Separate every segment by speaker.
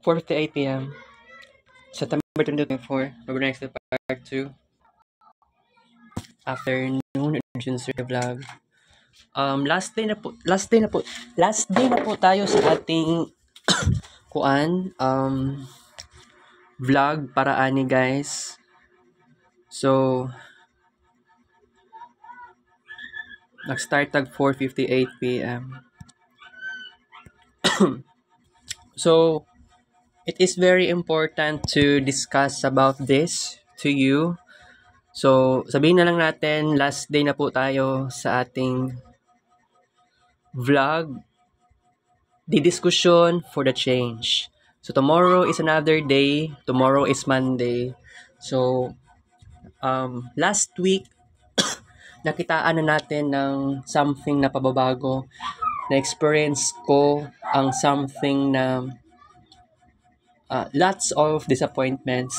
Speaker 1: 4:58 p.m. September 2024. We're next to part 2. Afternoon, June vlog. Last day na po tayo sa ating vlog para ani guys. So, nag-start tag 4:58 p.m. So, it is very important to discuss about this to you. So, sabihin na lang natin, last day na po tayo sa ating vlog, the discussion for the change. So, tomorrow is another day. Tomorrow is Monday. So, last week, nakitaan na natin ng something na pababago. Na-experience ko ang something na lots of disappointments.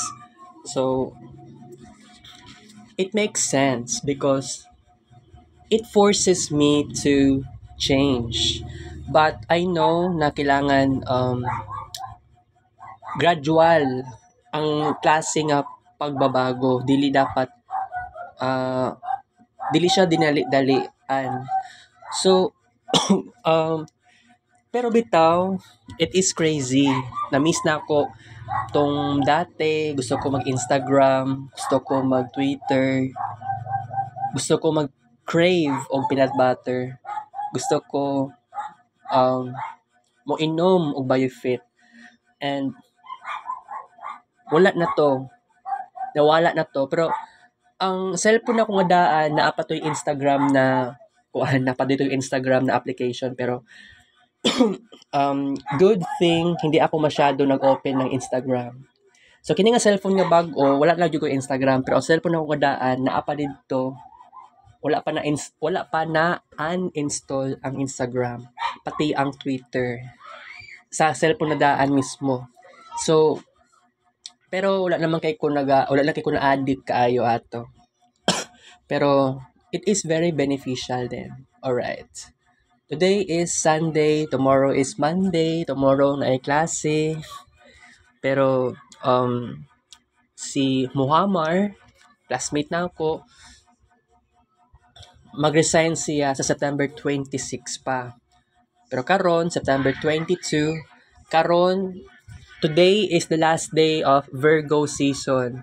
Speaker 1: So, it makes sense because it forces me to change. But I know na kailangan gradual ang klase nga pagbabago. Dili dapat dili siya dinali-dalian. So pero bitaw, it is crazy. Na-miss na ako tong dati. Gusto ko mag-Instagram, gusto ko mag-Twitter, gusto ko mag-crave og peanut butter. Gusto ko mo inom og BioFit. And wala na to. Nawala na to. Pero ang cellphone na kong daan na pa to'y Instagram na na pa dito yung Instagram na application. Pero good thing hindi ako masyado nag-open ng Instagram. So kini nga cellphone nga bago, wala na jud ko Instagram, pero ang cellphone na akong daan naa pa dito. Wala pa na uninstall ang Instagram, pati ang Twitter sa cellphone na daan mismo. So pero wala na kay ko na addict kaayo ato. Pero it is very beneficial then. All right. Today is Sunday, tomorrow is Monday, tomorrow na ay klase. Pero si Muhammad, classmate na ako, mag-resign siya sa September 26 pa. Pero karon September 22, today is the last day of Virgo season.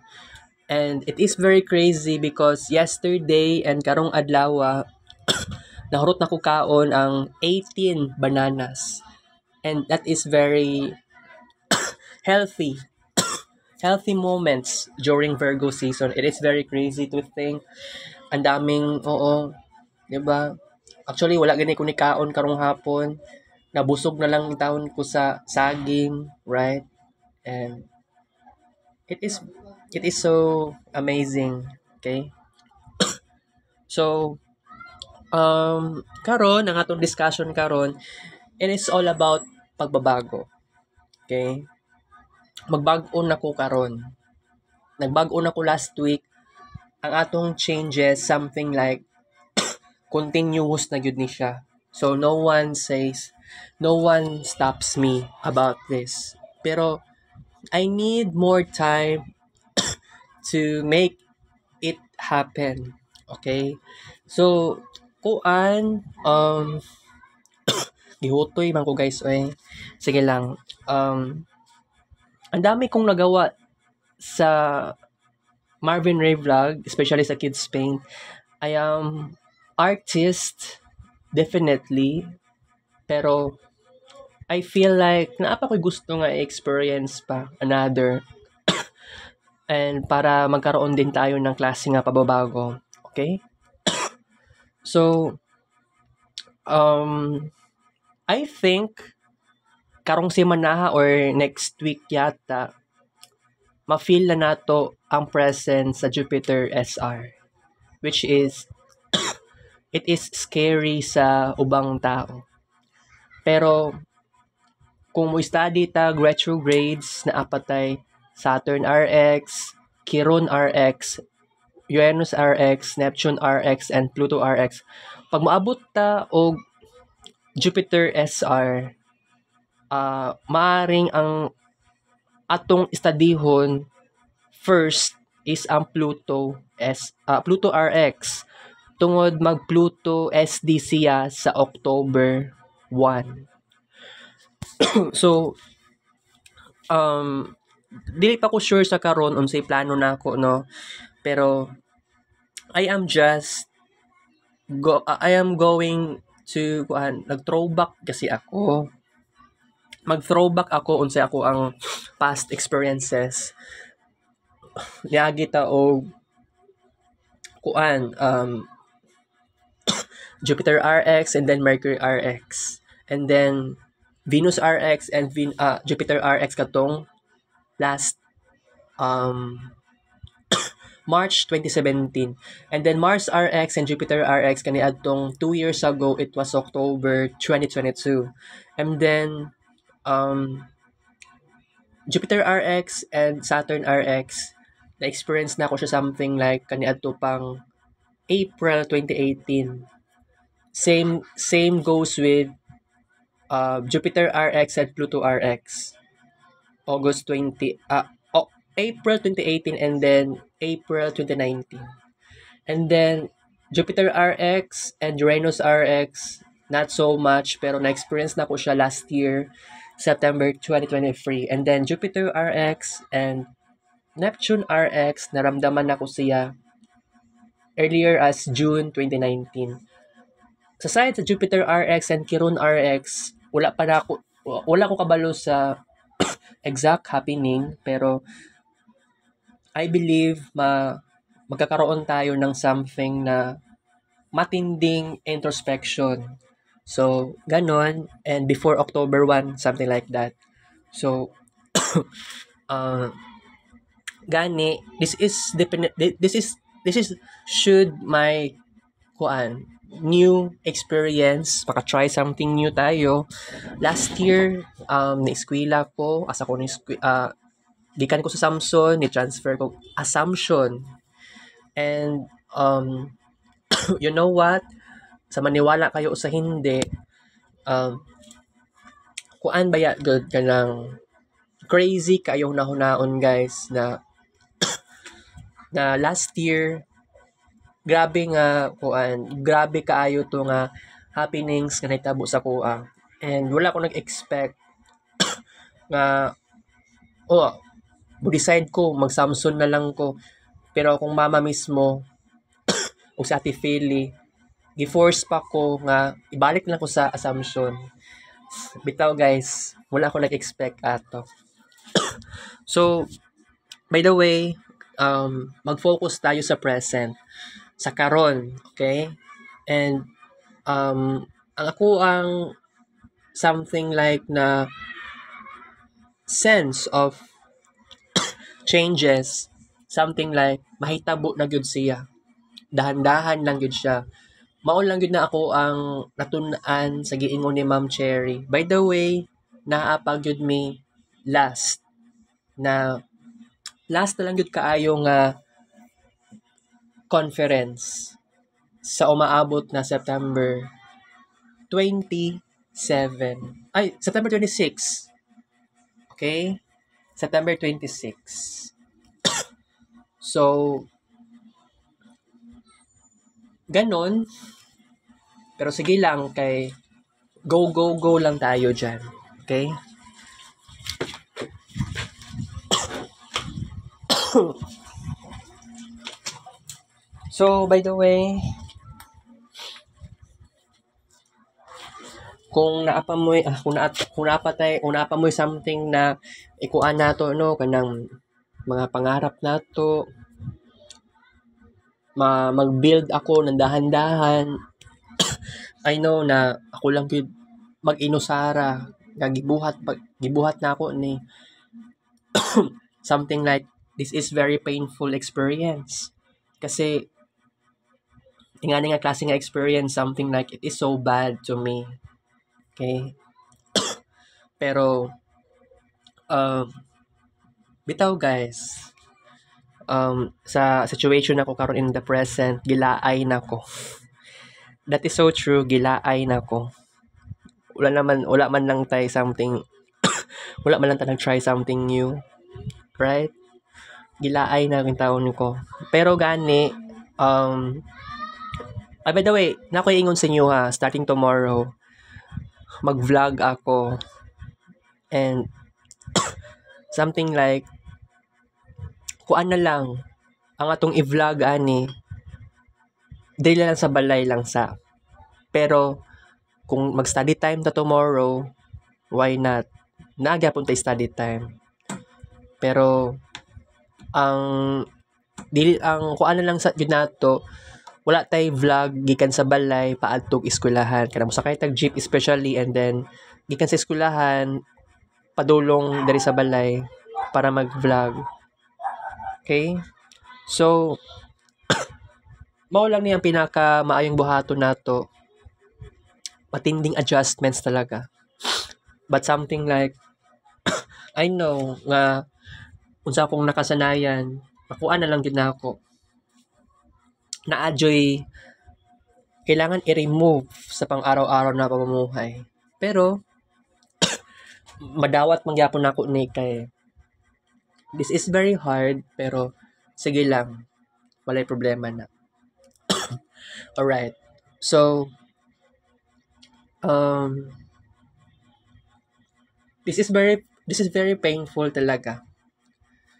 Speaker 1: And it is very crazy because yesterday and karong adlaw nahurot na ko kaon ang 18 bananas. And that is very healthy. Healthy moments during Virgo season. It is very crazy to think. Ang daming, diba? Actually, wala gani ko ni kaon karong hapon. Nabusog na lang taon ko sa saging, right? And it is so amazing, okay? So, karon ang atong discussion karon, it is all about pagbabago. Okay? Magbago na ko karon. Nagbago na ko last week. Ang atong changes something like continuous na gyud ni siya. So no one stops me about this. Pero I need more time to make it happen. Okay? So gihutoy man ko guys sige lang. Ang dami kong nagawa sa Marvin Ray vlog, especially sa Kids Paint. I am artist definitely, pero I feel like naapa ko gusto nga experience pa another and para magkaroon din tayo ng klase nga pababago. Okay? So, I think karong semana or next week yata ma-feel na nato ang presence sa Jupiter SR, which is it is scary sa ubang tao. Pero kung mo study tag retrogrades na apatay Saturn RX, Chiron RX, Uranus RX, Neptune RX, and Pluto RX, pag maabot ta og Jupiter SR, maaring ang atong estadihon first is ang Pluto RX tungod mag Pluto SD siya sa October 1. So dili pa ko sure sa karon unsay plano nako, no, pero I am going to nag-throwback kasi ako. Mag-throwback ako unsay ako ang past experiences. Niagi ta og Jupiter RX and then Mercury RX. And then Venus RX and Jupiter RX katong last March 2017. And then Mars RX and Jupiter RX kaniadtong 2 years ago, it was October 2022. And then Jupiter RX and Saturn RX, na-experience na ko siya something like kaniadto pang April 2018. Same goes with Jupiter RX and Pluto RX. April 2018 and then April 2019. And then Jupiter RX and Uranus RX, not so much, pero na-experience na ko siya last year, September 2023. And then Jupiter RX and Neptune RX, naramdaman na ko siya earlier as June 2019. Sa side sa Jupiter RX and Chiron RX, wala ko kabalo sa exact happening, pero I believe magkakaroon tayo ng something na matinding introspection. So, ganon. And before October 1, something like that. So, gani, this is should my new experience, try something new tayo. Last year, na-eskwela ko, asa ko gikan ko sa Samson, ni-transfer ko Assumption. And you know what? Sa maniwala kayo o sa hindi, kuan ba ya good kanang crazy kayong nahunaon, guys, na last year grabe kaayo to nga happenings nga nahitabo sa kuha. And wala ko nag-expect nga decide ko mag-Samson na lang ko, pero akong mama mismo o sa Ate Philly gi-force pa ko nga ibalik lang ko sa Assumption. Bitaw, guys, wala ko nag-expect ato. So by the way, mag-focus tayo sa present, sa karon, okay? And ang something like na sense of changes, something like mahitabo na gyud siya, dahan-dahan lang gyud siya. Mao lang gyud na ako ang natun-an sa giingon ni Ma'am Cherry. By the way, naa pa gyud mi last na lang gyud kaayo nga conference sa umaabot na September 26. Okay? September 26. So, ganon. Pero sige lang, kay go lang tayo dyan. Okay? So, by the way, kung naapamoy something na ikuan nato, no, kanang mga pangarap nato, mag-build ako ng dahan-dahan. I know na ako lang gyud mag-inusara nga gibuhat na ako ni something like this is very painful experience, kasi nga klase nga experience, something like it is so bad to me. Okay? Pero bitaw, guys, sa situation ako karon in the present, gilaay nako. That is so true, gilaay nako. Wala man lang tay something wala man lang ta nag-try something new. right? Gilaay na yung taon ko. Pero gani, by the way, na ko ingon sa inyo ha, starting tomorrow, mag-vlog ako and something like, kuan na lang, ang atong i-vlog ani, dili lang sa balay lang sa. Pero, kung mag-study time ta tomorrow, why not? Nagyapon tayo study time. Pero, ang kuan na lang sa yun nato, wala tay vlog gikan sa balay paadtog eskwelahan kanang sakay tag jeep especially, and then gikan sa eskwelahan padulong diri sa balay para mag-vlog. Okay? So, mao lang ni ang pinaka maayong buhaton nato. Matinding adjustments talaga. But something like, I know nga unsa akong nakasanayan, makuha na lang gyud nako. Na-adjoy kailangan i-remove sa pang-araw-araw na pamumuhay. Pero, madawat mangyapon nako ni kay this is very hard, pero sige lang. Walay problema na. Alright. So, this is very painful talaga.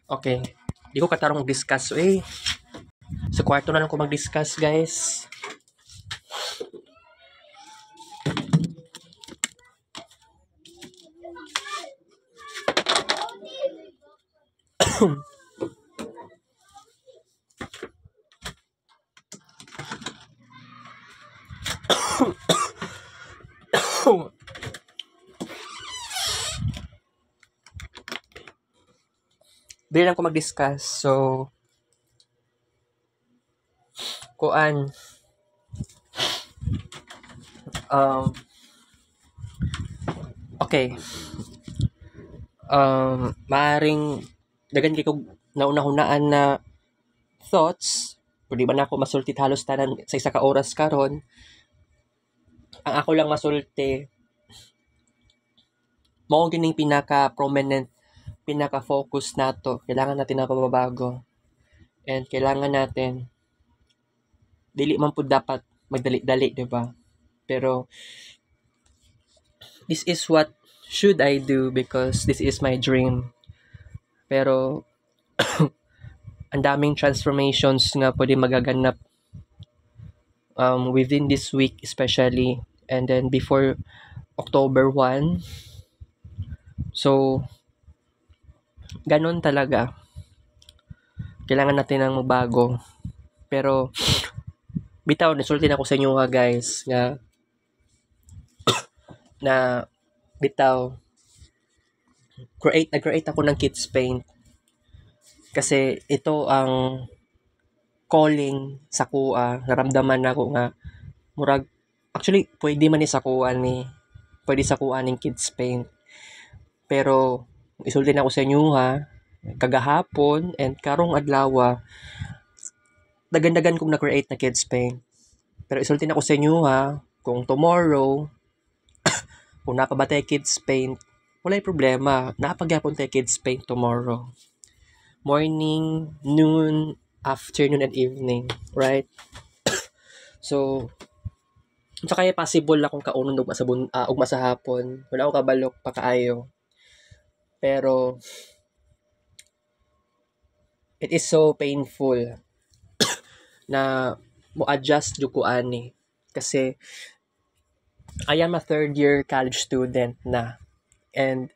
Speaker 1: Okay. Di ko katarong discuss. Sa kwarto na lang ko mag-discuss, guys. Di lang ko mag-discuss. So, kuan, okay. Maaring dagan kay kog nauna-hunaan na thoughts, pwede ba na ako masulti halos tanan sa isa ka oras karon. Ang ako lang masulti, mao gining pinaka-prominent, pinaka-focus nato. Kailangan natin na pababago. And kailangan natin, dili man pud dapat magdali-dali, di ba? Pero, this is what should I do because this is my dream. Pero, ang daming transformations nga pwede magaganap within this week especially, and then before October 1. So, ganon talaga. Kailangan natin ng magbago. Pero, bitaw, nasulti na ako sa inyo ha guys, nga na bitaw, nag-create ako ng Kids Paint. Kasi ito ang calling sa kuha. Naramdaman ako nga, murag, actually, pwede man ni sa kuha pwede sa kuha ng Kids Paint. Pero, isulti na ako sa inyo ha, kagahapon and karong adlaw, dagan-dagan kong na-create na Kids Paint. Pero isulti na ako sa inyo ha, kung tomorrow, kung napabatay Kids Paint, walay problema. Napagyapon tayo Kids Paint tomorrow. Morning, noon, afternoon, and evening. Right? So, sa kaya possible na kung kaunon ugma sa hapon. Wala ako kabalok pa kaayo. Pero, it is so painful na mo-adjust yung kuani. Kasi, I am a third year college student na. And,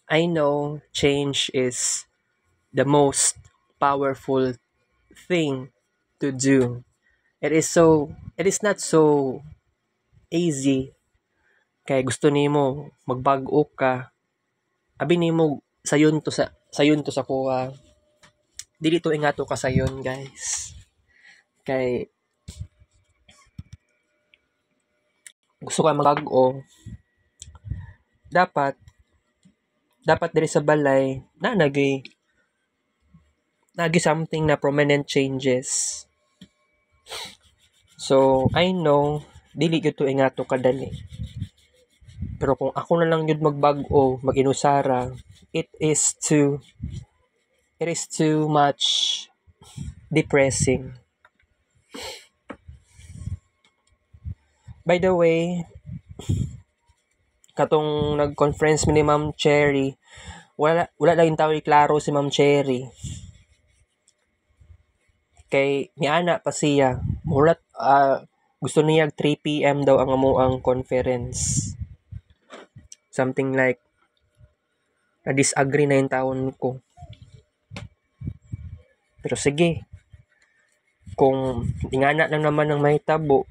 Speaker 1: I know change is the most powerful thing to do. It is not so easy. Kaya gusto nimo magbago ka. Abi nimo sayon to sa kuha. Dili to ingato ka sayon, guys. Kay gusto ka magbago, dapat diri sa balay na nagi something na prominent changes. So, I know dili gyud to ingato kadali. Pero kung ako na lang yun magbag-o, mag-inusara, it is too much depressing. By the way, katong nag-conference mi ni Ma'am Cherry, wala lang yung tao klaro si Ma'am Cherry. Kay niana pa siya. Murat gusto niya 3 PM daw ang amuang conference. Something like na-disagree na yung taon ko. Pero sige, kung ingana lang naman ng mahitabo,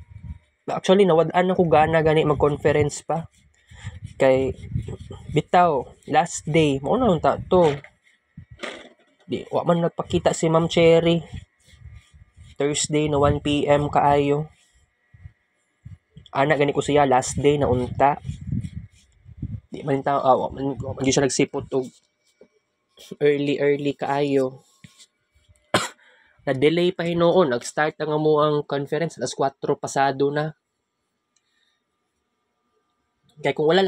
Speaker 1: actually nawad-an ako gana gani mag-conference pa. Kay bitaw, last day, mo na unta to. Di wa man nagpakita si Ma'am Cherry. Thursday na 1 PM kaayo. Ana gani ko siya last day na unta. Di man tao man siya nagsipot og early kaayo. Na-delay pa hinoon, nag-start ang amuang conference alas 4 pasado na. Kaya kung wala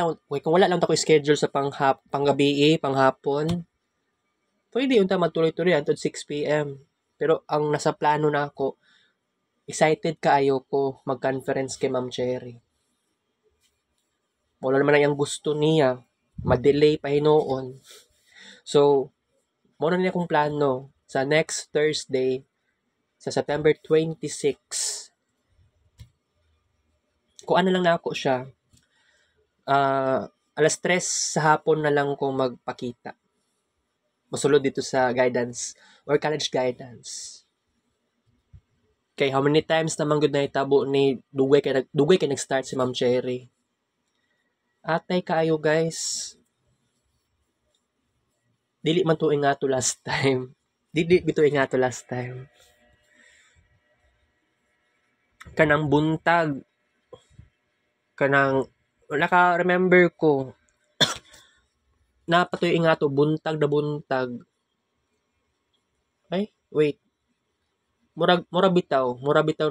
Speaker 1: lang ako schedule sa panggabi, panghapon, pwede unta matuloy-tuloy until 6 PM. Pero ang nasa plano na ako, excited kaayo ko mag-conference kay Ma'am Cherry. Wala naman ang gusto niya, ma-delay pa hinoon. So, muna niya akong plano sa next Thursday, sa September 26. Kung ano lang na ako siya, alas 3 sa hapon na lang kung magpakita. Masulod dito sa guidance or college guidance. Kay how many times naman gud na itabo ni dugay kay nag-start si Ma'am Cherry. Atay kaayo guys. Dili man to ingato last time. Dili bito ingato last time. Kanang buntag, kanang naka-remember ko napatoy ingato buntag na buntag. Ay, wait. Mura bitaw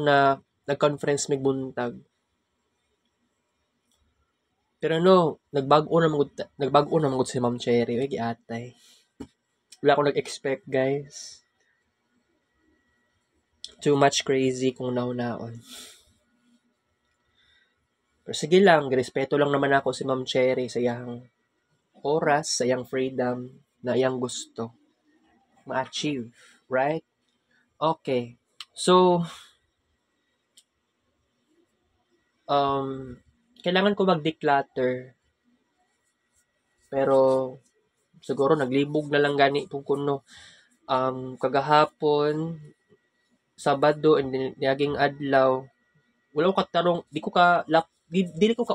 Speaker 1: na nag-conference mig buntag. Pero no, nagbago na magud si Ma'am Cherry. Uy, giatay. Wala akong nag-expect, guys. Too much crazy kung naon. Pero sige lang, respeto lang naman ako si Ma'am Cherry sa iyang oras, sa iyang freedom, na iyang gusto ma-achieve. Right? Okay. So, kailangan ko mag-declutter. Pero, siguro naglibog na lang gani itong kuno. Kagahapon, Sabado, and naging adlaw, wala ko katarong, di ko ka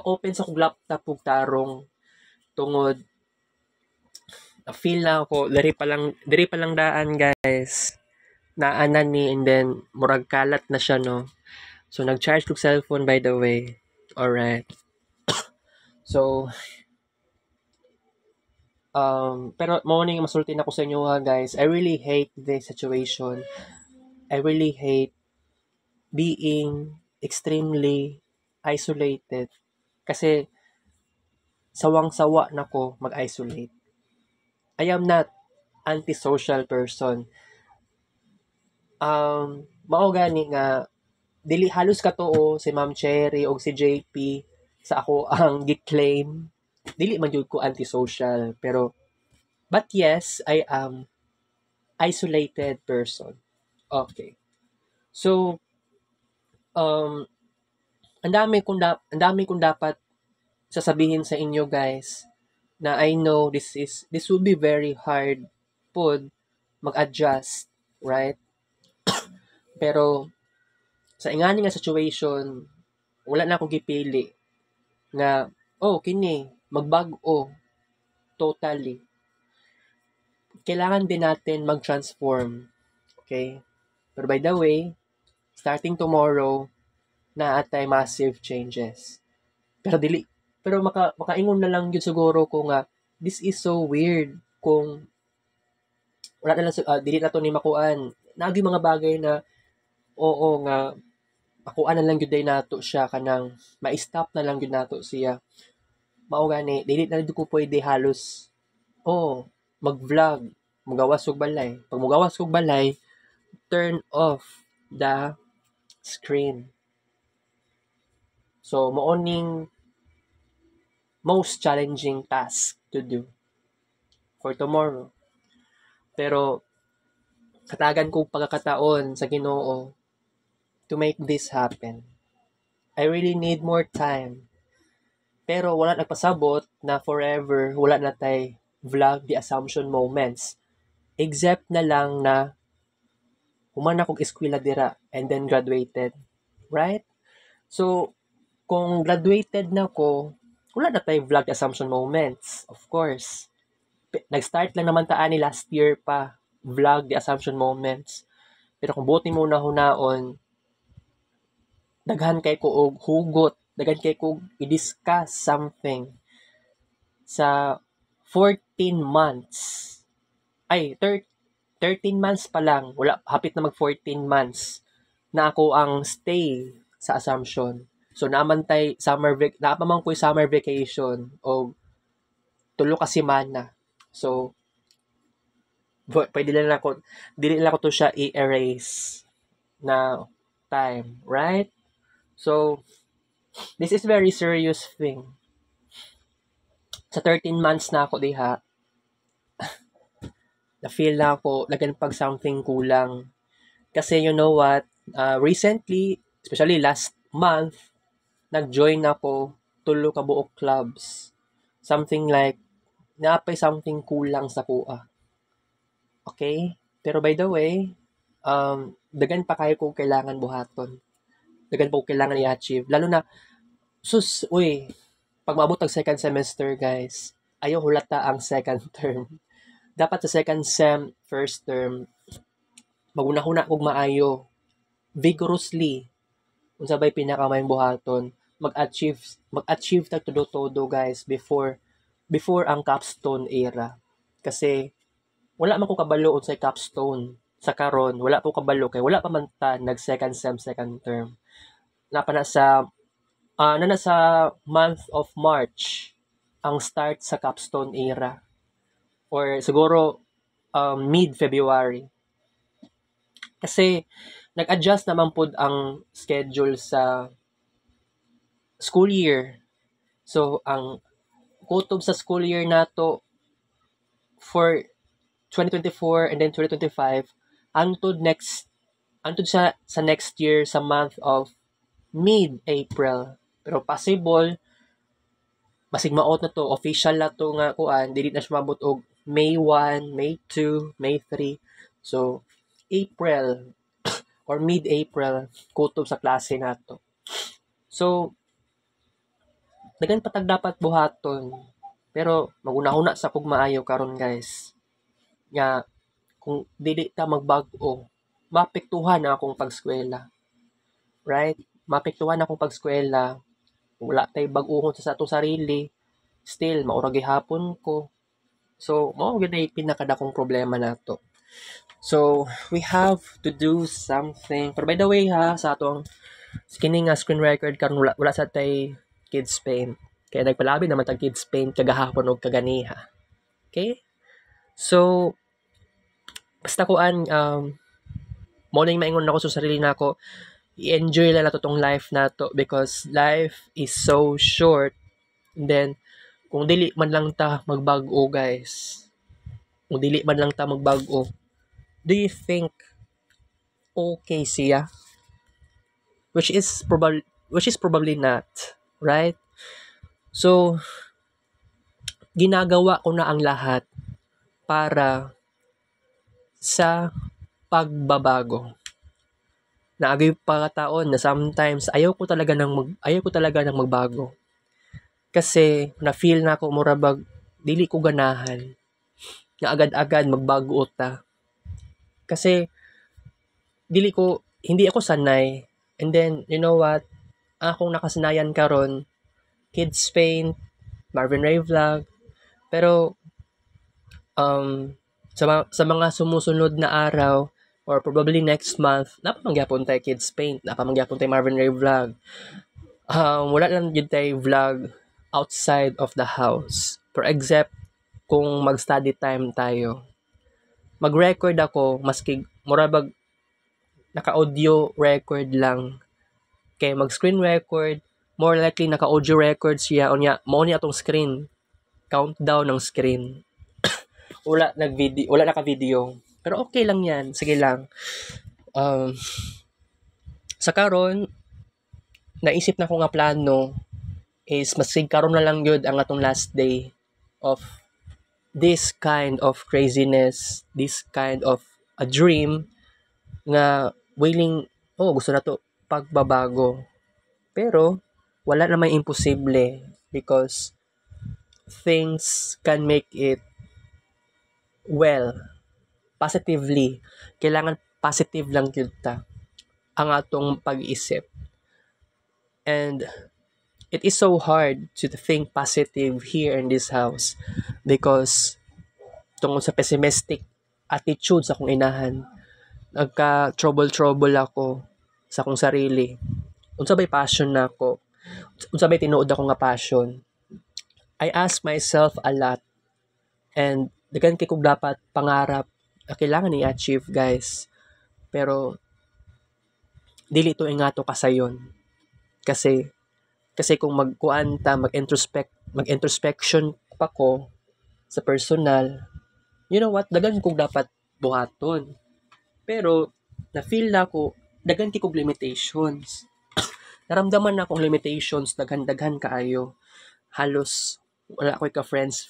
Speaker 1: open sa kong laptop kong tarong tungod feel na ako diri pa lang daan guys naanan ni and then murag kalat na siya no. So nag-charge kong cellphone by the way. Alright. So pero morning masulti na ko sa inyo ha guys. I really hate this situation. I really hate being extremely isolated kasi sawang-sawa na ko mag-isolate. I am not antisocial person. Mao gani nga dili halos katoo si Ma'am Cherry o si JP sa ako ang gi-claim. Dili man jud ko antisocial pero but yes, I am isolated person. Okay. So ang dami kong dapat sasabihin sa inyo guys na I know this will be very hard pod mag-adjust, right? Pero sa ingani nga situation, wala na akong gipili nga kini magbag-o totally. Kailangan din natin mag-transform. Okay? Pero by the way, starting tomorrow na atay massive changes. Pero makaingon na lang yun siguro ko nga this is so weird kung wala na lang dili na to ni makuan. Naagi mga bagay na nga makuan na lang gyud nato siya kanang ma-stop na lang gyud nato siya. mao gani dili na jud ko pwede halos mag-vlog, mugawas og balay. Pag mugawas og balay, turn off the screen. So mao ning most challenging task to do for tomorrow. Pero katagan kong pagkakataon sa Ginoo to make this happen. I really need more time. Pero wala nagpasabot na forever wala na tay vlog the Assumption moments. Except na lang na human akong eskwela dira and then graduated. Right? So, kung graduated na ko, wala na tay vlog the Assumption moments. Of course. Nag-start lang naman taan ni last year pa vlog the Assumption moments. Pero kung buti mo na hunaon, daghan kay ko og hugot, daghan kay ko i-discuss something sa 14 months. Ay, 13 months pa lang, wala, hapit na mag 14 months na ako ang stay sa Assumption. So, naamantay naapamang ko'y summer vacation o tulo ka semana. So, pwede lang ako, dili lang ako to siya i-erase na time, right? So, this is very serious thing. Sa 13 months na ako diha, na-feel na ako, nagkanpag something kulang. Kasi you know what, recently, especially last month, nag-join ako tulo ka buok clubs. Something like, napay something kulang sa kuha. Okay? Pero by the way, dagan pa kayo kung kailangan buhaton. Dagan pa kung kailangan i-achieve. Lalo na, pag maabot ang second semester, guys, ayaw hulata ang second term. Dapat sa second sem, first term, maguna-huna kog maayo, vigorously, kung sabay pinakamayong buhaton, mag-achieve tag todo guys, before ang capstone era. Kasi, wala man ko kabalo sa capstone, sa karon wala po kabalo, kay wala pa man ta nag second sem, second term. Napa na sa month of March, ang start sa capstone era. Or siguro mid-February. Kasi nag-adjust naman po ang schedule sa school year. So, ang kutob sa school year nato for 2024 and then 2025 antod sa next year sa month of mid-April. Pero possible masigmaot na to, official na to nga kuan, dili na siya mabot og May 1, May 2, May 3. So, April or mid-April, kutob sa klase nato. So, dagan patag dapat buhaton. Pero, maguna-una sa kog maayo karon guys. Nga, kung dili ta magbag-o, mapektuhan na akong pagskwela. Right? Mapektuhan na akong pagskwela. Wala tay bag-ohon sa atong sarili. Still, maurag hapon ko. So, mao gyud ay pinakadakong problema nato. So, we have to do something. Pero by the way ha, sa atong kini nga screen record karon wala sa tay Kids Paint. Kaya nagpalabi naman tag Kids Paint kagahapon og kaganiha. Okay? So, basta kuan mo ning maingon ako sa sarili nako, i-enjoy lang nato tong life nato because life is so short. And then kung dili man lang ta magbag-o guys, kung dili man lang ta magbag-o, do you think okay siya? Which is probably not, right? So, ginagawa ko na ang lahat para sa pagbabago. Naagay pagkataon na sometimes ayaw ko talaga nang magbago. Kasi na-feel na ako murabag dili ko ganahan nga agad-agad magbago ta. Kasi hindi ako sanay. And then, you know what? Akong nakasanayan karon, Kids Paint, Marvin Ray Vlog. Pero sa mga sumusunod na araw or probably next month, napamangyapon tayo Kids Paint, napamangyapon tayo Marvin Ray Vlog. Wala lang yun tayo vlog outside of the house. For example, kung mag-study time tayo, mag-record ako, maski murabag naka-audio record lang. Kay mag-screen record, more likely naka-audio record siya. Unya, mao ni atong screen. Countdown ng screen. Wala naka-video. Pero okay lang yan. Sige lang. Um, sa karon naisip na ko nga plano is masig karon na lang yun ang atong last day of this kind of craziness, this kind of a dream nga willing, gusto na to pagbabago. Pero wala namang imposible because things can make it well, positively. Kailangan positive lang yun ta ang atong pag-iisip. And it is so hard to think positive here in this house because tungkol sa pessimistic attitude sa akong inahan, nagka-trouble ako sa akong sarili. Unsa bay passion na ako? Unsa bay tinuod ako nga passion? I ask myself a lot and dagan kay kog dapat pangarap na kailangan i-achieve, guys. Pero dili to ingato kasayon. Kasi kung mag-introspection pa ko sa personal, you know what, dagan kong dapat buhaton. Pero na-feel na ko dagan kog limitations. Naramdaman na akong limitations, daghan kaayo. Halos wala ko ka friends,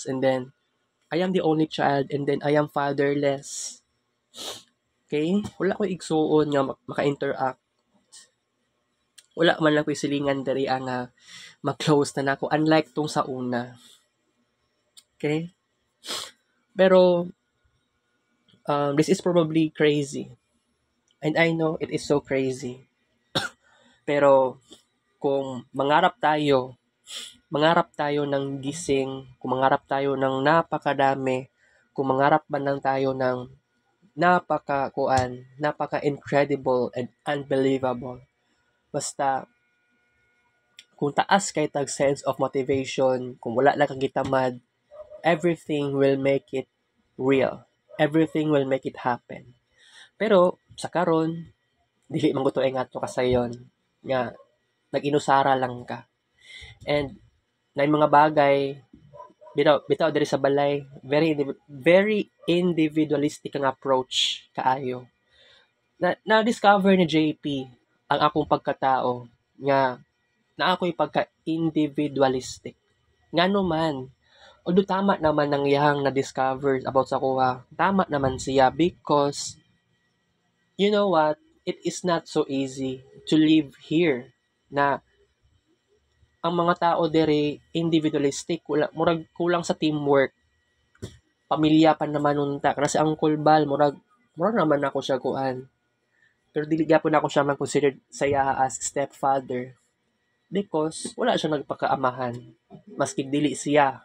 Speaker 1: and then I am the only child, and then I am fatherless. Okay? Wala ko igsuon nga maka-interact. Wala man lang ko silingan diri nga ma-close na nako, unlike tong sa una. Okay? Pero this is probably crazy. And I know it is so crazy. Pero kung mangarap tayo ng gising, kung mangarap tayo ng napakadami, kung mangarap man lang tayo ng napaka-incredible and unbelievable. Basta, kung taas kay tag sense of motivation, kung wala lang kang gitamad, everything will make it real. Everything will make it happen. Pero, sa karon, dili man ko to ingat to kasayon nga nag-inusara lang ka. And na mga bagay bitaw diri sa balay, very individualistic ang approach kaayo. Na-discover ni JP ang akong pagkatao nga na ako'y pagka-individualistic. Ngano man, although tama naman ang iyang na-discover about sa kuha, tama naman siya because you know what, it is not so easy to live here na ang mga tao dere individualistic, murag kulang sa teamwork. Pamilya pa naman unta kasi ang Bal murag naman ako siya kuan. Pero dili gyapon ako siya man-consider saya as stepfather because wala siya nagpakaamahan maski dili siya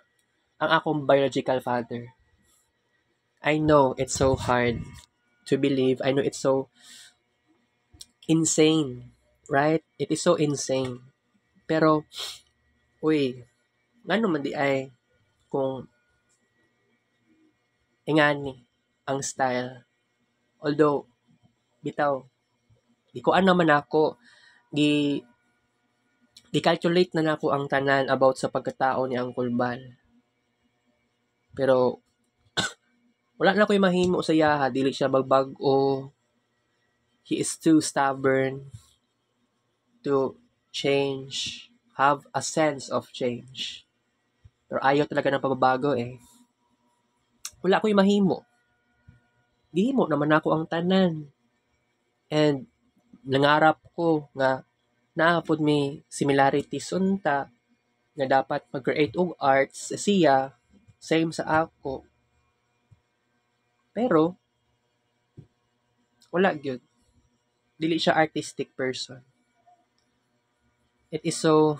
Speaker 1: ang akong biological father. I know it's so hard to believe. I know it's so insane, right? It is so insane. Pero, ngano man di ay kung ingani ang style. Although, bitaw, ikuan naman ako, gi-calculate na nako ang tanan about sa pagkatao ni Uncle Bal. Pero, wala na ko'y mahimo sa yaha, dili siya bagbag-o. He is too stubborn to change, have a sense of change. Pero ayaw talaga ng pagbabago eh. Wala ko'y mahimo. Gihimo naman ako ang tanan. And nangarap ko nga naapod may similarities unta nga dapat mag-create og arts siya, same sa ako. Pero wala gyud. Dili siya artistic person. It is so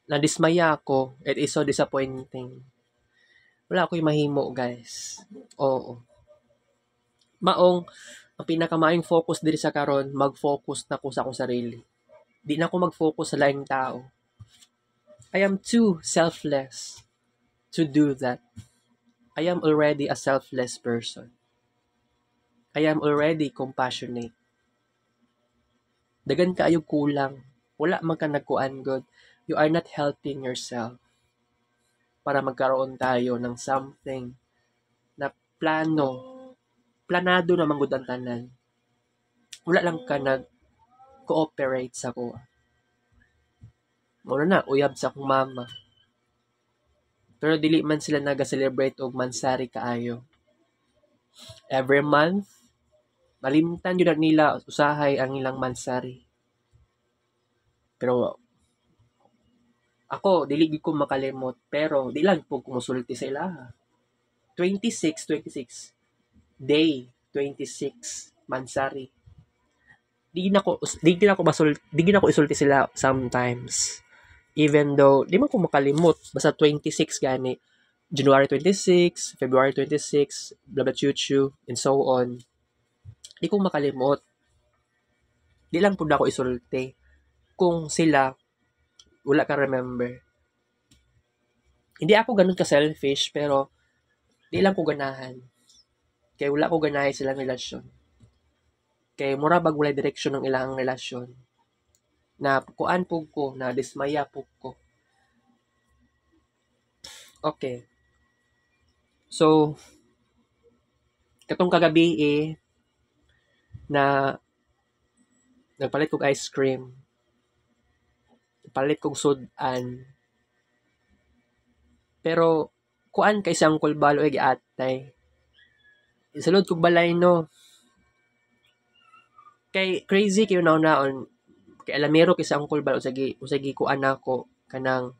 Speaker 1: nadismaya ako. It is so disappointing. Wala ko'y mahimo, guys. Oo. Maong ang pinakamaayong focus diri sa karon, mag-focus na ko sa akong sarili. Di na ako mag-focus sa laing tao. I am too selfless to do that. I am already a selfless person. I am already compassionate. Dagan kaayo kulang. Wala man ka nagkuan God. You are not helping yourself para magkaroon tayo ng something na planado na manggod ang tanan. Wala lang ka nag-cooperate sa ko. Muna na, uyab sa akong mama. Pero dili man sila naga-celebrate og mansari kaayo. Every month, malimtan yun na nila usahay ang ilang mansari. Pero ako, dili gid ko makalimot. Pero di lang po kumusulti sa ilaha. 26, day 26, mansari. Di na ko isulti sila sometimes. Even though, di man ko makalimot. Basta 26 gani. January 26, February 26, blah blah chuchu, and so on. Di ko makalimot. Di lang po na ako isulti. Kung sila, wala ka remember. Hindi ako ganun ka-selfish, pero di lang ko ganahan. Kaya wala ko ganahay silang relasyon. Kaya mura bag wala direksyon ng ilang relasyon. Na kuan po ko, na dismaya po ko. Okay. So, katong kagabi na nagpalit kog ice cream. Nagpalit kog sudan. Pero, kuan kay sa Uncle Balo ay giatay. Isulod kog balay no. Kay crazy kayo naon. Kay alamero kay sa Uncle Balo usagi kuan ako kanang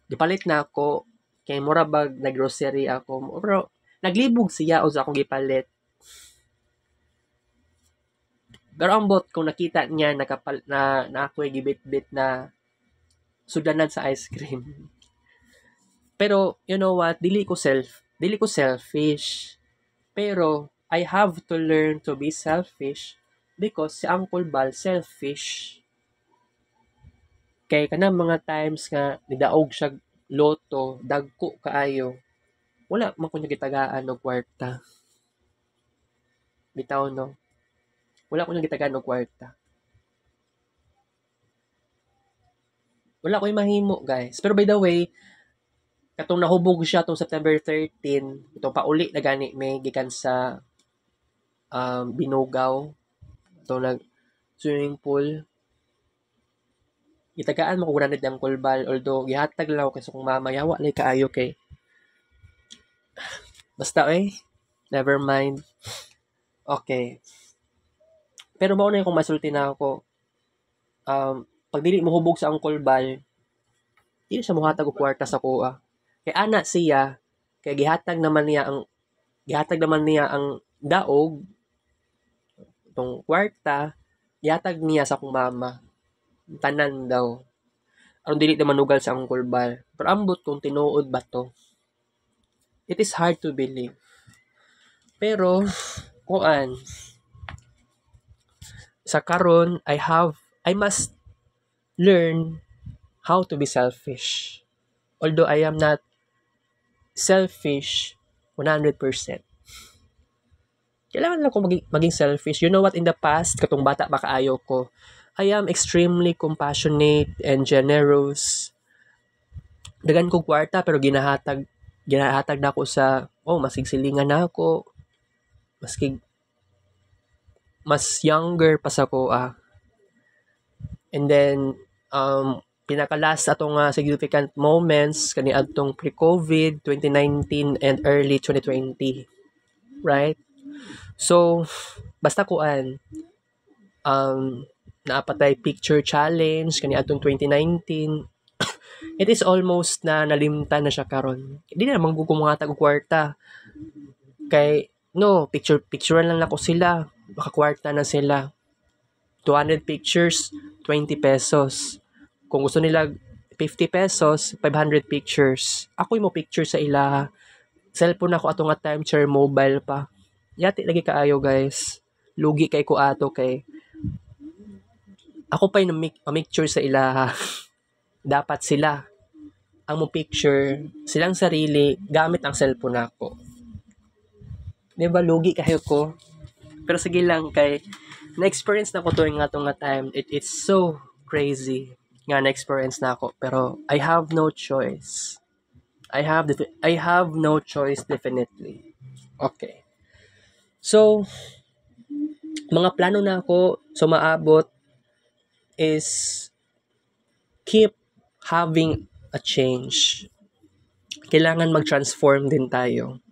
Speaker 1: gipalit na ako kay mura bag naggrocery ako. Pero naglibog siya o sa akong gipalit. Pero ang bot kung nakita niya na ako gibit-bit na sudanan sa ice cream. Pero you know what, dili ko selfish. Pero I have to learn to be selfish because si Uncle Bal selfish. Kay kanang mga times nga nidaog siya loto, dagko kaayo. Wala man ko niya gitagaan og kwarta. Bitaw no. Wala ko niya gitagaan og kwarta. Wala ko mahimo, guys. Pero by the way, katong nahubog siya tong September 13, itong pauli na gani may gikan sa Binugaw. Itong nag swimming pool. Itagaan mo ko 100 ang kulbal, although gihatag lang ako kasi kung mama yawa lay kaayo kay basta never mind. Okay. Pero mao na yung kung masulti na ako. Pag dili mo hubog sa Uncle Bal, dili siya mohatag og kwarta sa kuha. Kay ana siya, kay gihatag naman niya ang daog itong kwarta, gihatag niya sa akong mama. Tanan daw. Aron dili naman nugal sa Uncle Bal. Pero ambot kung tinuod ba to. It is hard to believe. Pero kuan sa karon I must learn how to be selfish. Although I am not selfish 100%. Kailangan lang ko maging selfish. You know what, in the past, katong bata makaayo ko, I am extremely compassionate and generous. Dagan ko kwarta pero ginahatag na ako sa masigsilingan na ako. Mas younger pa sa ko And then pinaka-last atong significant moments kani adtong pre-COVID 2019 and early 2020. Right? So basta kuan naapatay picture challenge kani atong 2019. It is almost na nalimtan na siya karon. Hindi na naman gugumatag og kwarta. Kay picturean lang nako sila. Baka kwarta na sila. 200 pictures, 20 pesos. Kung gusto nila 50 pesos, 500 pictures. Ako mo picture sa ila. Cellphone ako ato nga time share mobile pa. Yati lagi kaayo guys. Lugi kay ko ato kay ako pa yung picture sa ila. Dapat sila ang mo picture silang sarili gamit ang cellphone nako. Di ba lugi kayo ko? Pero sige lang kay na-experience na ko to nga tong nga time. It's so crazy nga na-experience na ako. Pero I have no choice. I have no choice definitely. Okay. So, mga plano na ako maabot is keep having a change. Kailangan mag-transform din tayo.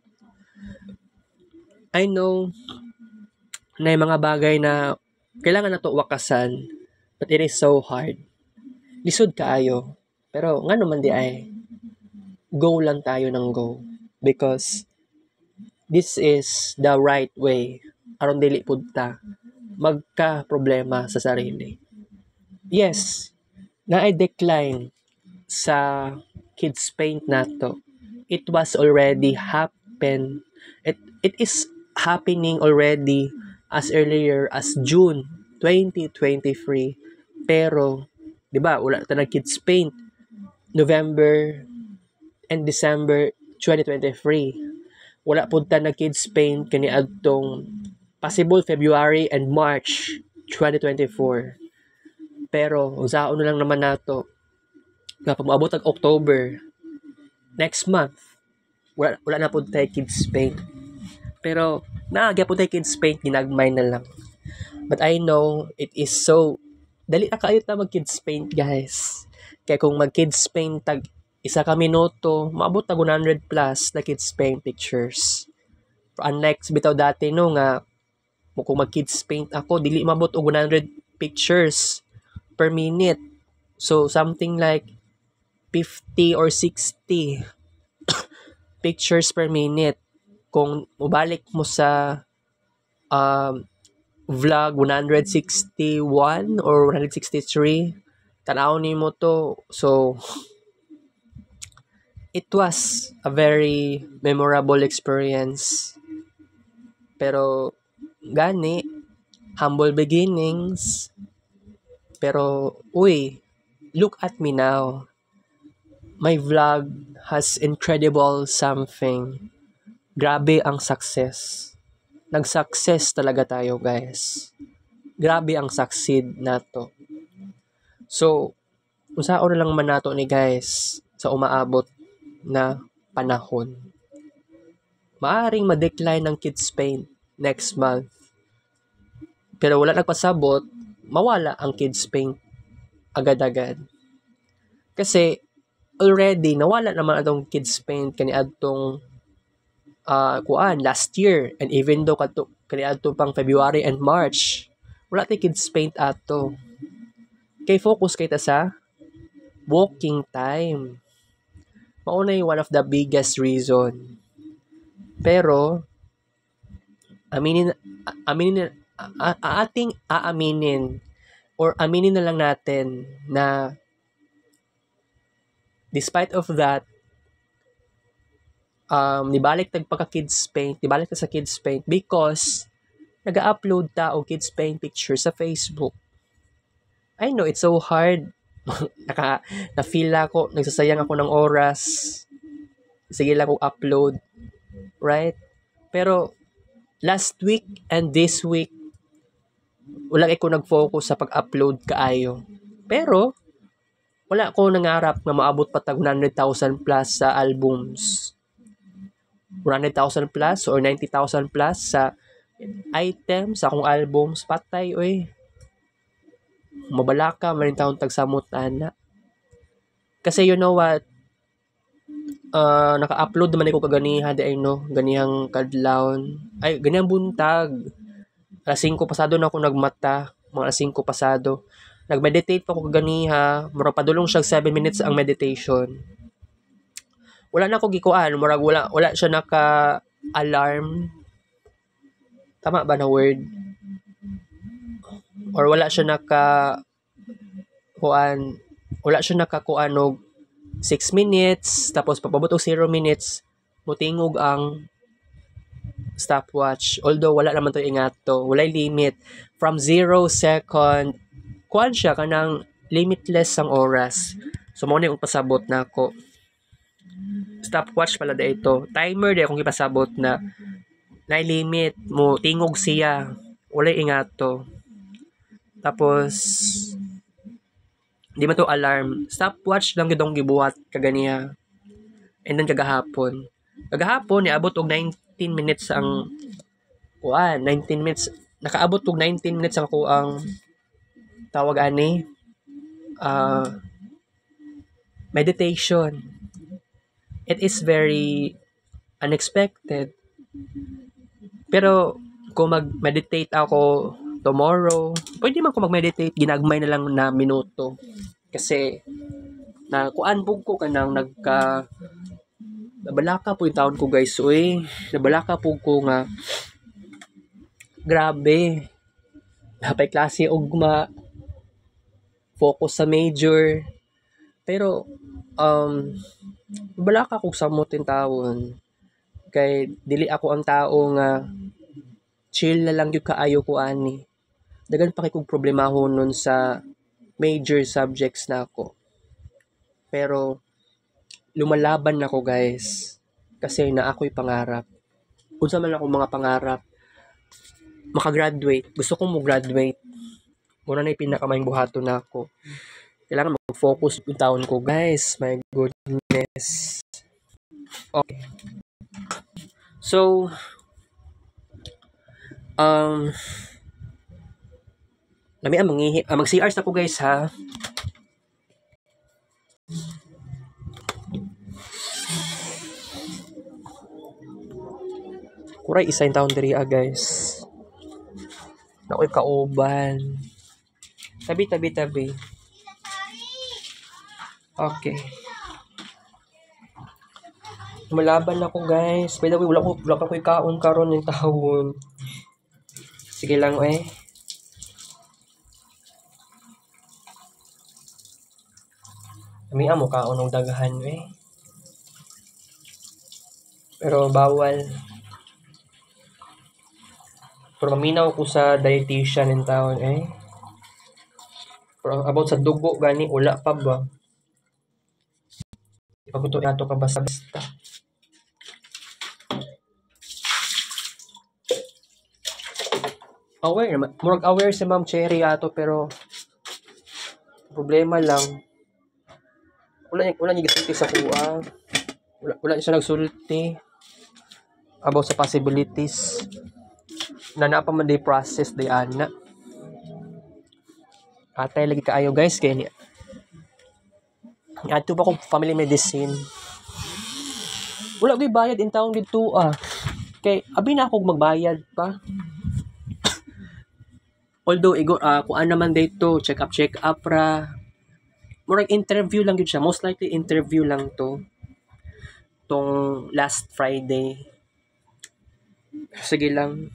Speaker 1: I know na yung mga bagay na kailangan na to wakasan, but it is so hard. Lisod kaayo. Pero nga naman di ay go lang tayo ng go. Because this is the right way. Aron dili pud ta magka problema sa sarili. Yes, na-decline sa kids paint nato. It was already happen. It is happening already as earlier as June 2023. Pero, di ba, wala ta nag kids paint November and December 2023. Wala pud ta nag kids paint kani adtong possible February and March 2024. Pero, usaon na lang naman nato nga pag-abot ang October next month, wala na po tayo kids paint. Pero, naagya po tayo kids paint, ginagmay na lang. But I know, it is so, dali na kayo na mag-kids paint, guys. Kaya kung mag-kids paint, tag isa ka minuto, maabot na 100 plus na kids paint pictures. Unlike bitaw dati, no, nga, kung mag-kids paint ako, dili maabot og 100 pictures per minute. So, something like 50 or 60 pictures per minute. Kung mabalik mo sa vlog 161 or 163, tanaw ni mo to. So, it was a very memorable experience. Pero, gani, humble beginnings. Pero, look at me now. My vlog has incredible something. Grabe ang success. Nag-success talaga tayo, guys. Grabe ang succeed nato. So, usaon na lang man nato ni guys sa umaabot na panahon. Maaring ma-decline ng kids paint next month. Pero wala nagpasabot, mawala ang kids paint agad-agad. Kasi already nawala naman atong kids paint kani adtong last year, and even though kani adto pang February and March, wala tay kids paint ato. Kay focus kay ta sa walking time. Mao na one of the biggest reason. Pero aminin na lang natin na despite of that, nibalik kids paint, nibalik sa kids paint because nag-upload ta og kids paint pictures sa Facebook. I know it's so hard. Na-feel ako, nagsasayang ako ng oras. Sige lang kong upload. Right? Pero last week and this week, wala ko nag-focus sa pag-upload kaayo. Pero wala ko nangarap na maabot pa tag 100,000 plus sa albums. 100,000 plus or 90,000 plus sa items sa akong albums. Patay, mabalaka, maring taon tagsamot na. Kasi you know what? Naka-upload naman ako kaganiha ganihang kadlawon. Ganihang buntag. Alas 5 pasado na ako nagmata. Mga alas 5 pasado. Nag-meditate pa ako kaganiha. Mura padulong siya 7 minutes ang meditation. Wala na ako gikuan. Murag wala siya naka-alarm. Tama ba na word? Or wala siya wala siya nakakuan og 6 minutes, tapos papabot og 0 minutes, mutingog ang stopwatch. Although wala naman to ingat to, walay limit from 0 second kuan siya kanang limitless ang oras. So mo ni pasabot na ako. Stopwatch pala da ito. Timer di akong ipasabot na limit mo tingog siya. Wala ingato. Tapos di man to alarm. Stopwatch lang gid akong gibuhat kaganiya. And then kagahapon. Kagahapon niabot og 19 minutes ang kuan, 19 minutes. Nakaabot og 19 minutes ang ako ang tawag ani meditation. It is very unexpected. Pero kung mag-meditate ako tomorrow, pwede man ko mag-meditate, ginagmay na lang na minuto. Kasi na kuan pug ko kanang nabalaka po yung taon ko guys. Uy, nabalaka po ko nga grabe. Napay klase ugma, focus sa major. Pero nabalaka ko sa motin taon. Kay dili ako ang tao nga chill na lang yung kaayo ko ani. Dagan pa kay kog problemahon nun sa major subjects na ako. Pero lumalaban na ako guys kasi na ako'y pangarap. Unsa man ako mga pangarap, makagraduate. Gusto kong mo-graduate. Muna na yung pinakamayang buhato na ako. Kailangan mag-focus yung taon ko guys. My goodness. Okay. So, mag-CRs na ko guys ha. Kuray isa yung taon diri guys. Nakoy kauban. Tabi. Okay. Malaban ako guys. By the way, wala pa ko'y kaon karon ng taon. Sige lang Kami amo kaon ng daghan Pero bawal. Pero maminaw ko sa dietitian ng taon Pero about sa dugo gani wala pa ba? Ipabuto nato ka basta-basta. Murag aware si Ma'am Cherry ato pero problema lang wala niya gisulti sa kuha. Wala niya siya nagsulti about sa possibilities na napaman day process day ana. Atay lagi kaayo guys kay ni ato pa ko family medicine. Wala gyud bayad in town dito kay abi na ako magbayad pa. Although kuan naman dito check up ra. Murag interview lang gyud siya. Most likely interview lang to. Tong last Friday. Sige lang.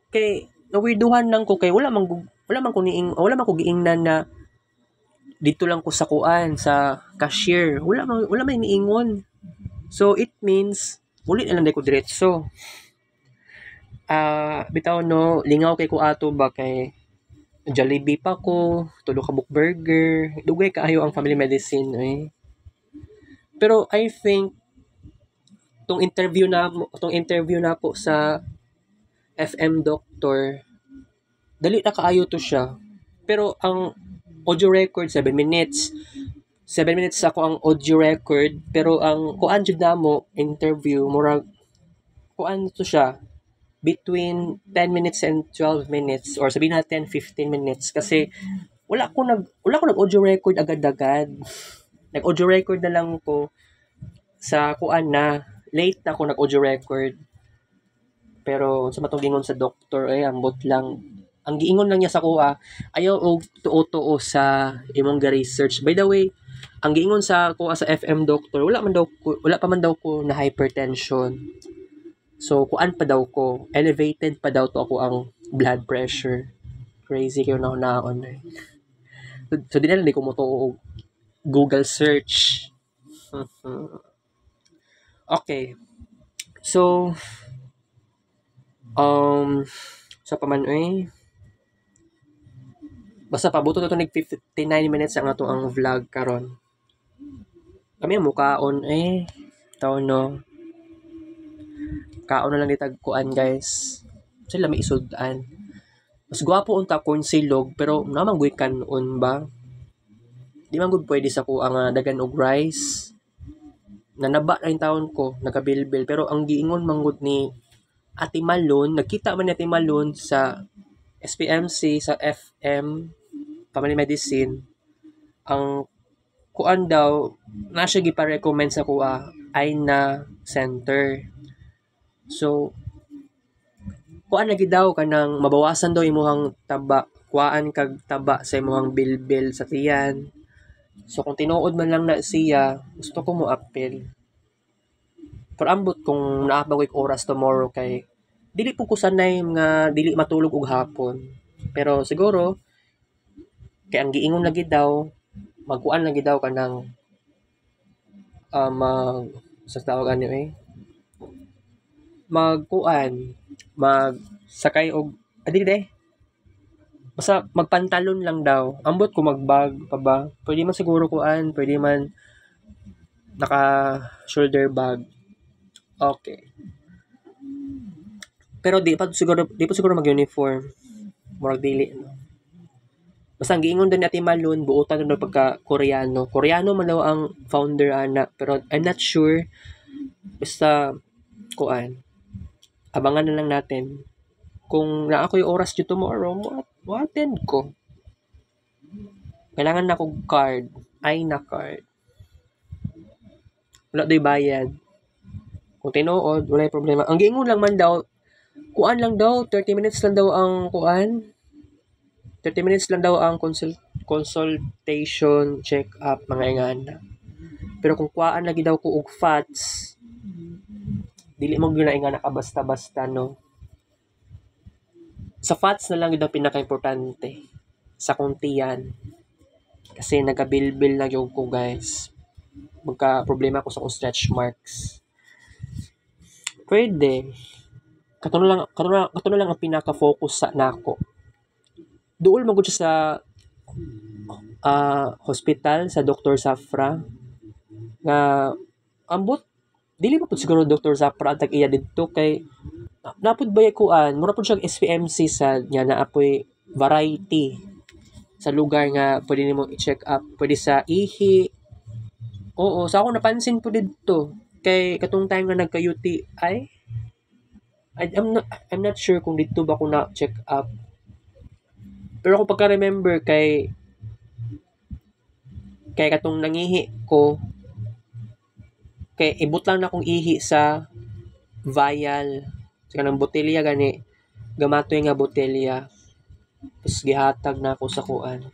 Speaker 1: Kay nawirduhan lang ko kay wala man ko giingnan na dito lang ko sa kuan sa cashier. Wala man niingon. So it means ulit na lang ko diretso. Bitaw no, lingaw kay ko ato ba kay Jollibee pa ko, tulo ka burger, dugay kaayo ang family medicine Pero I think tong interview na po sa FM doctor, dali na kaayo to siya. Pero ang audio record 7 minutes. 7 minutes ako ang audio record, pero ang kuan jud namo interview murag kuan to siya between 10 minutes and 12 minutes or sabihin natin 15 minutes kasi wala ko nag audio record agad-agad. Nag audio record na lang ko sa kuan na late na ako nag audio record. Pero sa matong gingon sa doktor ambot lang. Ang giingon lang niya sa kuha, ayaw og tuo-tuo sa imong research. By the way, ang giingon sa kuha sa FM doctor, wala pa man daw ko na hypertension. So, kuan pa daw ko, elevated pa daw to ako ang blood pressure. Crazy kayo naon So, di na lang ko mo to Google search. Okay. So, sa paman Basta pabuto na ito 59 minutes ang ato ang vlog karon. Kami ang mukaon tao no. Kaon na lang ditagkuan guys. Sila may isudan. Mas gwapo unta kon silog pero naman gud kanon ba? Di man gud pwede sa ko ang dagan og rice. Nanaba na yung taon ko, nagabilbil. Pero ang giingon manggod ni Ate Malon, nagkita man ni Ate Malon sa SPMC, sa FM, Family Medicine. Ang kuan daw, na siya gipa-recommend sa kuha, Aina Center. So, kuan lagi daw kanang mabawasan daw imuhang taba, kuan kag taba sa imuhang bilbil sa tiyan. So, kung tinuod man lang na siya, gusto ko mo appeal. Pero ambot kung naabang ko oras tomorrow kay dili po ko sanay nga dili matulog og hapon. Pero siguro kay ang giingon lagi daw magkuan lagi daw kanang mag sa tawag ano magkuan mag sakay og dili basta magpantalon lang daw. Ambot ko magbag pa ba? Pwede man siguro kuan, pwede man naka shoulder bag. Okay. Pero di pa siguro mag-uniform. Murag dili no. Basta ang giingon din ni Ate Malon, buotan daw pagka Koreano. Koreano man daw ang founder ana, pero I'm not sure. Basta kuan. Abangan na lang natin. Kung na ako yung oras dito tomorrow, mo-attend ko. Kailangan na kong card. Ay na card. Wala do'y bayad. Kung tinuod, wala yung problema. Ang giingon lang man daw, kuan lang daw, 30 minutes lang daw ang kuan. 30 minutes lang daw ang consultation, check-up, mga ingana. Pero kung kuaan lagi daw ko og fats, dili mo gyud na ingana ka basta-basta no. Sa fats na lang daw pinaka-importante sa kuntiyan. Kasi nagabilbil na yung ko guys. Magka problema ko sa kong stretch marks. Pwede. Katuno lang ang pinaka-focus sa nako. Duol magud siya sa hospital sa Dr. Safra nga ambot dili pa pud siguro Dr. Safra ang tag-iya didto kay napud ba kuan mura pud siya SPMC sa nya naapoy variety sa lugar nga pwede nimo i-check up, pwede sa ihi. Oo, sa ako napansin po didto kay katong time nga nagka-UTI I'm not sure kung dito ba ko na check up. Pero kung pagka-remember kay katong nangihi ko kay ibut lang na akong ihi sa vial sa kanang botelya gani gamatoy nga botelya tapos gihatag na ako sa kuan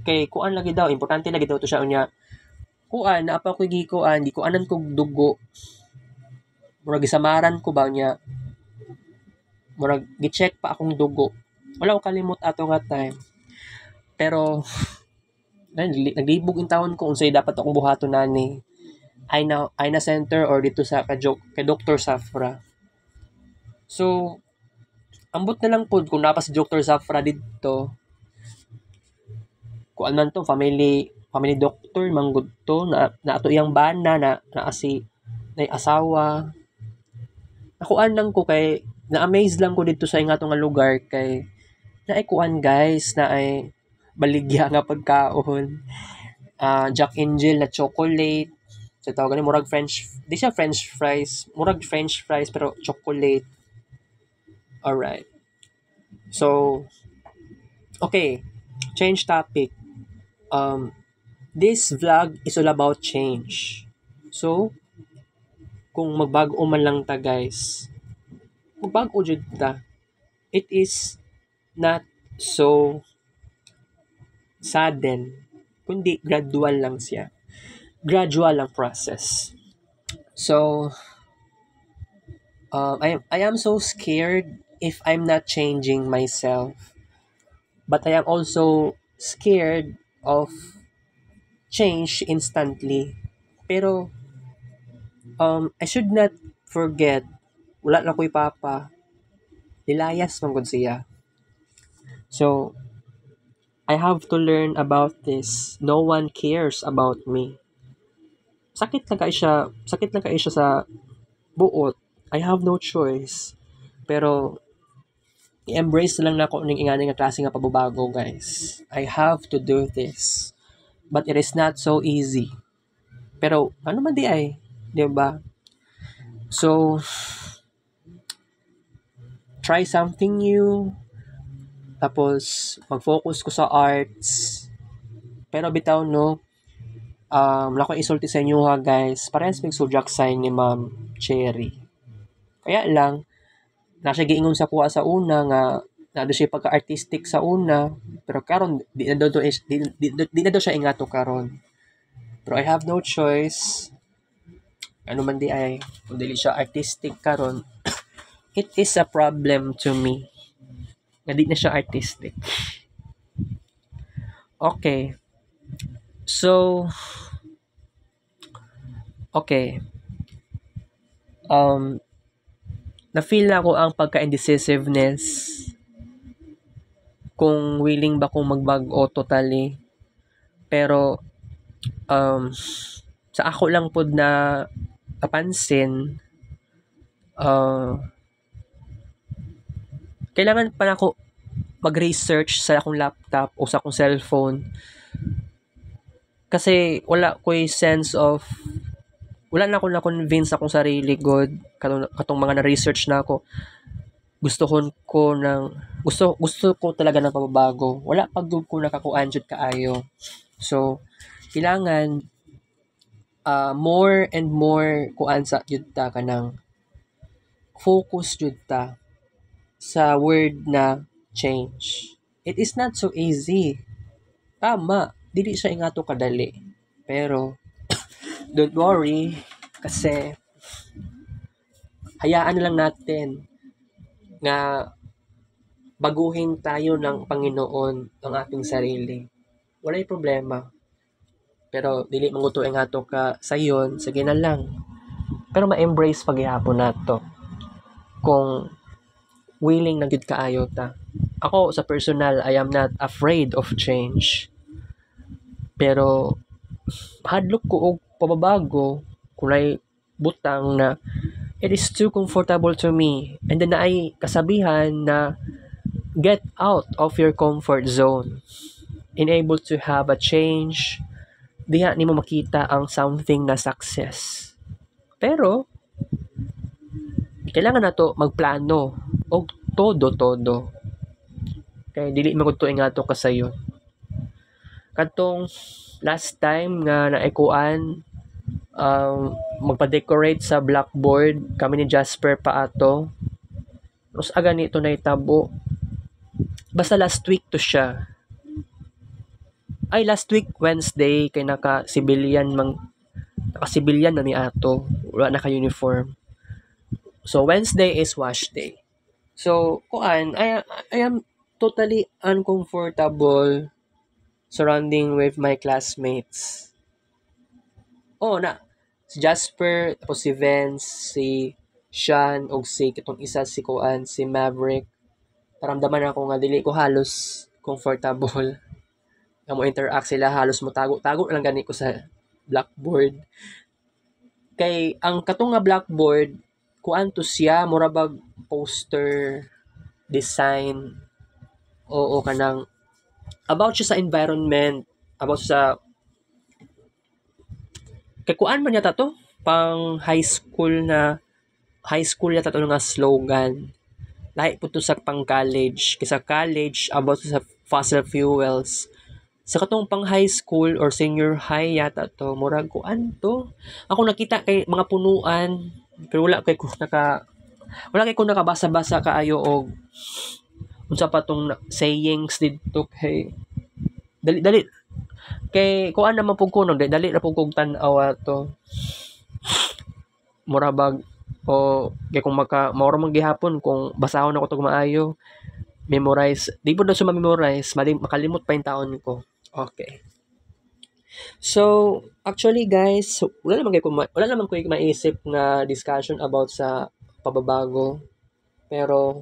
Speaker 1: kay kuan lagi daw importante lagi daw to siya unya kuan na pa ko gikuan di ko anan kog dugo murag gisamaran ko ba niya murag gi-check pa akong dugo wala ko kalimot ato nga time pero naglibog in taon ko unsay dapat akong buhaton nani Aina Center or dito sa kay Dr. Safra. So, ambot na lang po kung napas si Dr. Safra dito. Kung man to, family doctor, manggod to, na ato iyang bana, na asi, na asawa. Nakuan lang ko kay, na-amaze lang ko dito sa ingatong nga lugar kay, na ay kuan guys, na ay baligya nga pagkaon. Jack Angel na chocolate, sa tawag murag di siya French fries, murag French fries pero chocolate. Alright. So, okay, change topic. This vlog is all about change. So, kung magbago man lang ta guys, magbago jud ta. It is not so sudden, kundi gradual lang siya. Gradual lang process. So, I am so scared if I'm not changing myself. But I am also scared of change instantly. Pero, I should not forget, wala na ko'y papa, nilayas man gud siya. So, I have to learn about this. No one cares about me. Sakit lang kay siya sa buot. I have no choice. Pero i-embrace na lang nako ning ingani nga klase nga pababago, guys. I have to do this. But it is not so easy. Pero ano man di ay, 'di ba? So try something new. Tapos mag-focus ko sa arts. Pero bitaw no, wala ko isulti sa inyo ha guys. Parehas may zodiac sign ni Ma'am Cherry. Kaya lang, na siya giingon sa kuha sa una nga nado siya pagka-artistic sa una, pero karon di na daw siya ingato karon. Pero I have no choice. Ano man di ay, kung dili siya artistic karon, it is a problem to me. Nga di na siya artistic. Okay. So, okay. Na-feel na ko ang pagka-indecisiveness. Kung willing ba kong magbago totally. Pero, sa ako lang pod na kapansin, kailangan pa na ako mag-research sa akong laptop o sa akong cellphone. Kasi wala ko'y sense of wala na ako na-convince akong sarili god katong mga na-research na ako. Gusto ko talaga ng pagbabago. Wala pag ko nakakuan jud kaayo. So kailangan more and more kuan sa jud ta kanang focus jud ta sa word na change. It is not so easy. Tama, dili siya ingato kadali. Pero don't worry kasi hayaan na lang natin na baguhin tayo ng Panginoon ang ating sarili. Walay problema. Pero dili manguto ingato ka sayon, sige na lang. Pero ma-embrace paghihapon nato. Kung willing na gyud kaayo ta. Ako sa personal, I am not afraid of change. Pero hadlok ko og pababago kunay butang na it is too comfortable to me. And then ay kasabihan na get out of your comfort zone. Enable to have a change. Diha nimo makita ang something na success. Pero kailangan nato magplano og todo. Kay dili magudto ingato kasayo. Kadtong last time nga naikuan magpa-decorate sa blackboard kami ni Jasper pa ato. Tapos aga nito na itabo. Basta last week to siya. Ay last week Wednesday kay naka-civilian na ni ato. Wala na ka-uniform. So Wednesday is wash day. So kuan I am totally uncomfortable surrounding with my classmates. Si Jasper, tapos si Vince, si Sean, o si kitong isa si Kuan, si Maverick. Paramdaman ako nga dili ko halos comfortable. Nga mo interact sila, halos mo tago lang gani ko sa blackboard. Kay ang katong nga blackboard, kuan to siya, murabag poster, design, oo kanang about siya sa environment, about sa kay kuan man yata to pang high school yata to nga slogan. Lahi po to sa pang college. Kasi college about sa fossil fuels. Sa katong pang high school or senior high yata to, murag kuan to. Ako nakita kay mga punuan, pero wala kay ko nakabasa-basa kaayo og unsa pa tong sayings didto kay dali kay kuan naman pug kuno dali ra pug kog tan-aw ato murabag o kay kung maura man gihapon kung basahon ako tog maayo memorize di po na siya ma-memorize makalimot pa yung taon ko. Okay, so actually guys wala naman ko maisip na discussion about sa pababago, pero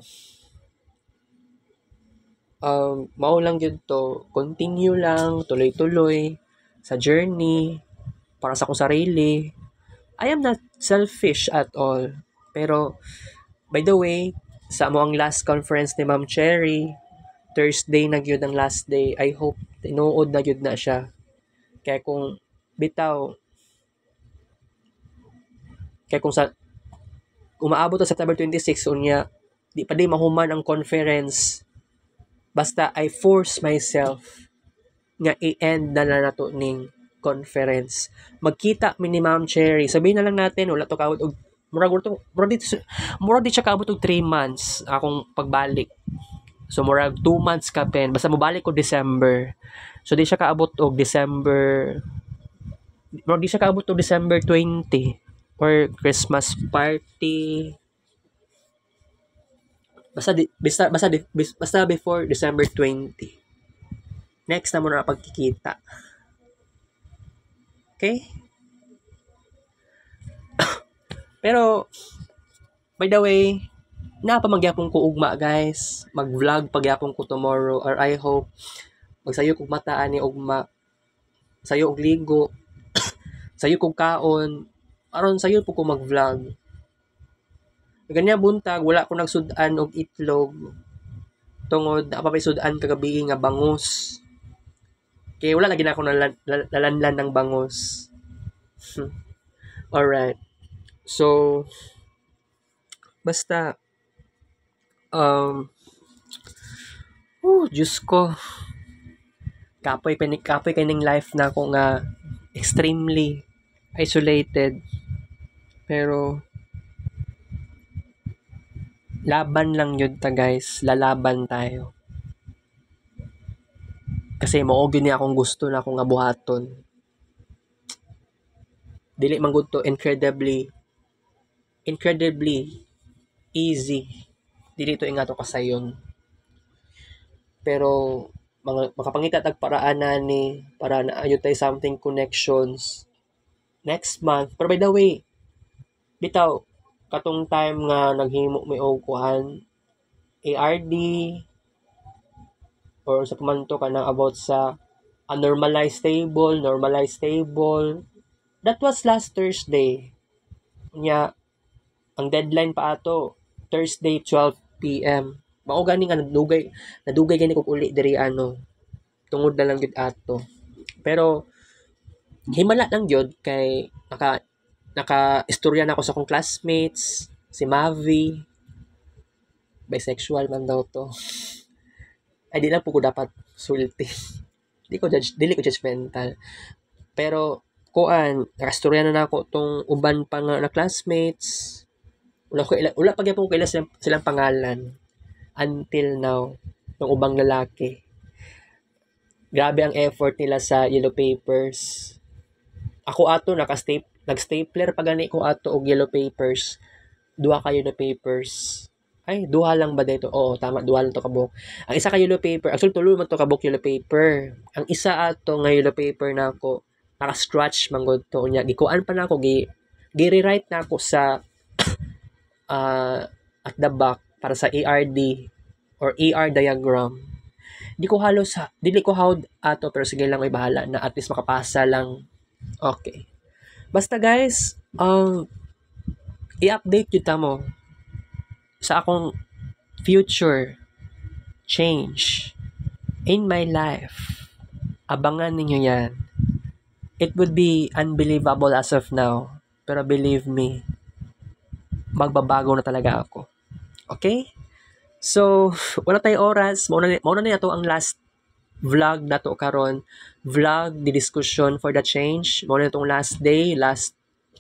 Speaker 1: mao lang yun to, continue lang, tuloy-tuloy sa journey para sa akong sarili. I am not selfish at all. Pero by the way, sa mo ang last conference ni Ma'am Cherry, Thursday na gyud ang last day. I hope tinuod na gyud na siya. Kaya kung bitaw, kaya kung sa umaabot sa September 26 unya, di pa di mahuman ang conference. Basta I force myself nga i-end na nato ning conference. Magkita mi ni Ma'am Cherry. Sabihin na lang natin wala to kaabot og murag di siya kaabot og 3 months akong pagbalik. So murag 2 months ka pen basta mobalik ko December. So di siya kaabot og December, murag di siya kaabot og December 20 or Christmas party. Basta before December 20. Next na mo na pagkikita. Okay? Pero by the way, napamagyapon ko ugma guys. Mag-vlog pagyapon ko tomorrow or I hope magsayo kog mataan ni ugma. Sayo og ligo. Sayo kog kaon. Aron sayo po ko mag-vlog. Ganyan buntag wala ko nagsud-an og itlog. Tungod apa pa sud-an kagabi nga bangus. Kaya wala lagi na ako nalanlan ng bangus. Alright. So, basta, Diyos ko, kapoy kaning life na ako nga extremely isolated. Pero, laban lang yun ta guys. Lalaban tayo. Kasi mao gyud ni akong gusto na akong nga buhaton. Dili man gud to incredibly easy. Dili to ingato kasayon. Pero makapangita tag paraan na ni para na ayo tay something connections next month. Pero by the way, bitaw katong time nga naghimo mi og kuan ARD or sa pamanto ka na about sa normalized table. That was last Thursday. Nya, ang deadline pa ato, Thursday, 12 p.m. Mao gani nga nadugay gani kog uli diri tungod na lang gyud ato. Pero himala lang gyud kay naka istorya na ako sa akong classmates, si Mavi, bisexual man daw to. Ay di lang po ko dapat sulti. Dili ko judgmental. Pero kuan, nakastorya na nako tong uban pa nga na classmates. Wala pa gyapon ko kaila silang pangalan until now ng ubang lalaki. Grabe ang effort nila sa yellow papers. Ako ato nag-stapler pa gani ko ato og yellow papers. Duha kayo na papers. Ay, duha lang ba dito? Oo, tama, duha lang to kabuk. Ang isa ka yellow paper, actually tulo man to kabuk yellow paper. Ang isa ato nga yellow paper na ako, naka-scratch man gud to nya. Gikuan pa na ako gi-rewrite na ako sa at the back para sa ARD or AR diagram. Dili ko hawd ato pero sige lang may bahala na at least makapasa lang. Okay. Basta guys, i-update yun mo sa akong future change in my life. Abangan ninyo yan. It would be unbelievable as of now. Pero believe me, magbabago na talaga ako. Okay? So, wala tayong oras. Mauna na ito ang last vlog na to karon. Vlog, the discussion for the change. Mauna na itong last day, last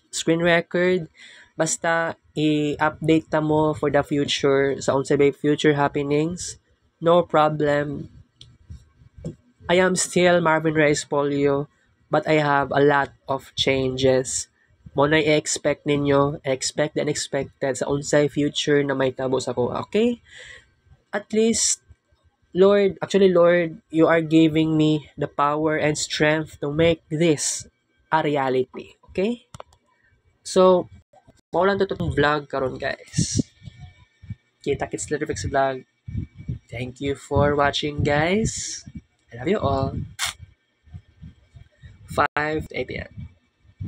Speaker 1: screen record. Basta, i-update ta mo for the future sa unsay bay future happenings. No problem. I am still Marvin Reyes Polio, but I have a lot of changes. Mo na i-expect ninyo, expect the unexpected sa unsay future na may tabo sa ko. Okay? At least, Lord, you are giving me the power and strength to make this a reality. Okay? So, maulan to itong vlog karon guys. Kita-kits Lyrics vlog. Thank you for watching, guys. I love you all. 5 to 8 p.m.